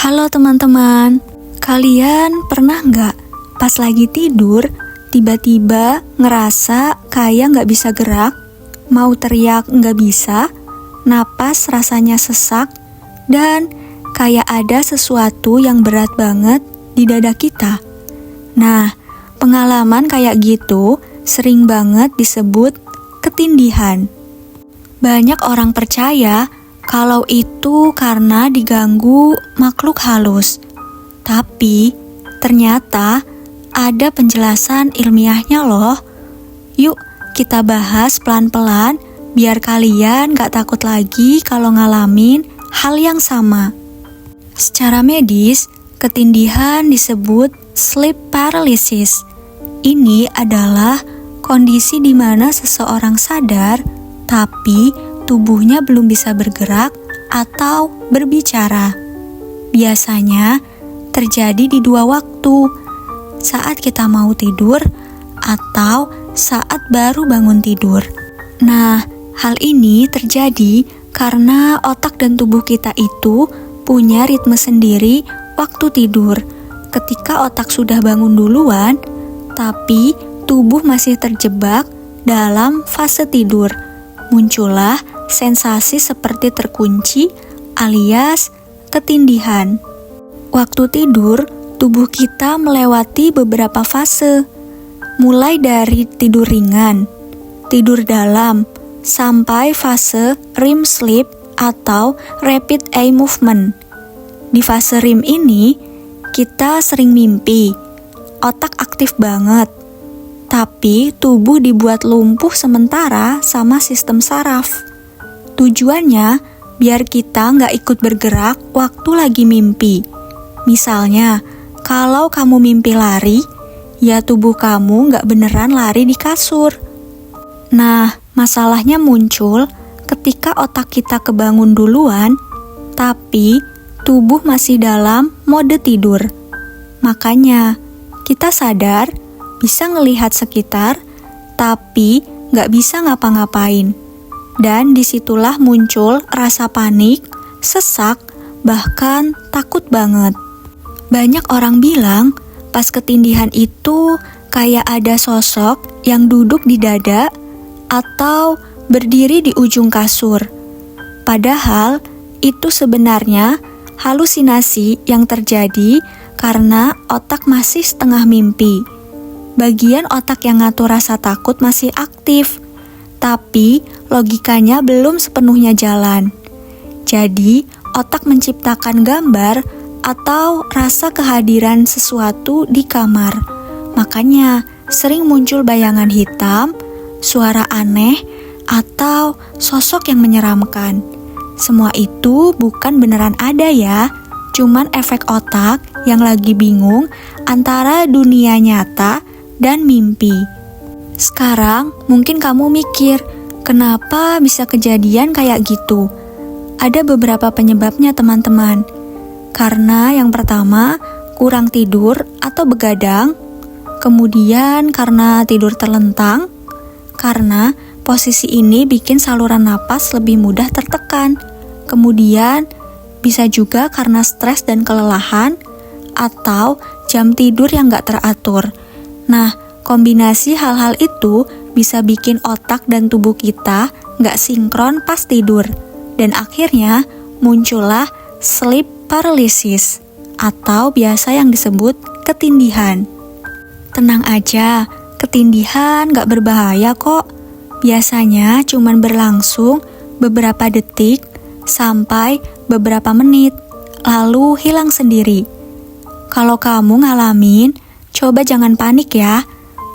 Halo teman-teman, kalian pernah nggak pas lagi tidur, tiba-tiba ngerasa kayak nggak bisa gerak, mau teriak nggak bisa, napas rasanya sesak, dan kayak ada sesuatu yang berat banget di dada kita? Nah, pengalaman kayak gitu sering banget disebut ketindihan. Banyak orang percaya kalau itu karena diganggu makhluk halus. Tapi ternyata ada penjelasan ilmiahnya loh. Yuk kita bahas pelan-pelan biar kalian gak takut lagi kalau ngalamin hal yang sama. Secara medis, ketindihan disebut sleep paralysis. Ini adalah kondisi di mana seseorang sadar tapi tubuhnya belum bisa bergerak atau berbicara. Biasanya terjadi di dua waktu, saat kita mau tidur atau saat baru bangun tidur. Nah, hal ini terjadi karena otak dan tubuh kita itu punya ritme sendiri waktu tidur. Ketika otak sudah bangun duluan, tapi tubuh masih terjebak dalam fase tidur, muncullah sensasi seperti terkunci alias ketindihan. Waktu tidur, tubuh kita melewati beberapa fase, mulai dari tidur ringan, tidur dalam, sampai fase REM sleep atau rapid eye movement. Di fase REM ini, kita sering mimpi, otak aktif banget, tapi tubuh dibuat lumpuh sementara sama sistem saraf. Tujuannya biar kita nggak ikut bergerak waktu lagi mimpi. Misalnya, kalau kamu mimpi lari, ya tubuh kamu nggak beneran lari di kasur. Nah, masalahnya muncul ketika otak kita kebangun duluan, tapi tubuh masih dalam mode tidur. Makanya, kita sadar, bisa ngelihat sekitar, tapi nggak bisa ngapa-ngapain. Dan disitulah muncul rasa panik, sesak, bahkan takut banget. Banyak orang bilang, pas ketindihan itu kayak ada sosok yang duduk di dada atau berdiri di ujung kasur. Padahal, itu sebenarnya halusinasi yang terjadi karena otak masih setengah mimpi. Bagian otak yang ngatur rasa takut masih aktif, tapi logikanya belum sepenuhnya jalan. Jadi, otak menciptakan gambar atau rasa kehadiran sesuatu di kamar. Makanya, sering muncul bayangan hitam, suara aneh, atau sosok yang menyeramkan. Semua itu bukan beneran ada ya, cuman efek otak yang lagi bingung antara dunia nyata dan mimpi. Sekarang mungkin kamu mikir, kenapa bisa kejadian kayak gitu? Ada beberapa penyebabnya teman-teman. Karena yang pertama, kurang tidur atau begadang. Kemudian karena tidur terlentang. Karena posisi ini bikin saluran napas lebih mudah tertekan. Kemudian bisa juga karena stres dan kelelahan, atau jam tidur yang gak teratur. Nah, kombinasi hal-hal itu bisa bikin otak dan tubuh kita gak sinkron pas tidur. Dan akhirnya muncullah sleep paralysis atau biasa yang disebut ketindihan. Tenang aja, ketindihan gak berbahaya kok. Biasanya cuman berlangsung beberapa detik sampai beberapa menit, lalu hilang sendiri. Kalau kamu ngalamin, coba jangan panik ya.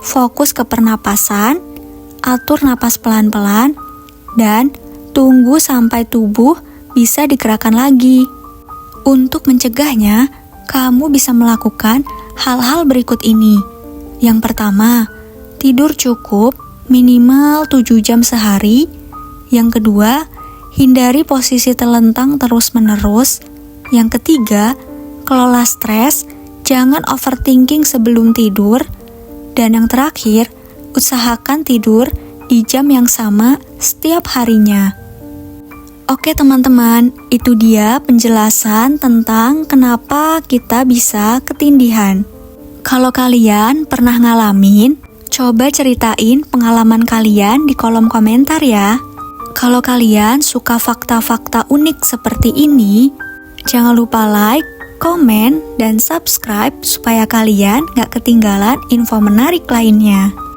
Fokus ke pernapasan, atur napas pelan-pelan, dan tunggu sampai tubuh bisa digerakkan lagi. Untuk mencegahnya, kamu bisa melakukan hal-hal berikut ini. Yang pertama, tidur cukup minimal 7 jam sehari. Yang kedua, hindari posisi terlentang terus-menerus. Yang ketiga, kelola stres, jangan overthinking sebelum tidur. Dan yang terakhir, usahakan tidur di jam yang sama setiap harinya. Oke teman-teman, itu dia penjelasan tentang kenapa kita bisa ketindihan. Kalau kalian pernah ngalamin, coba ceritain pengalaman kalian di kolom komentar ya. Kalau kalian suka fakta-fakta unik seperti ini, jangan lupa like, komen, dan subscribe supaya kalian gak ketinggalan info menarik lainnya.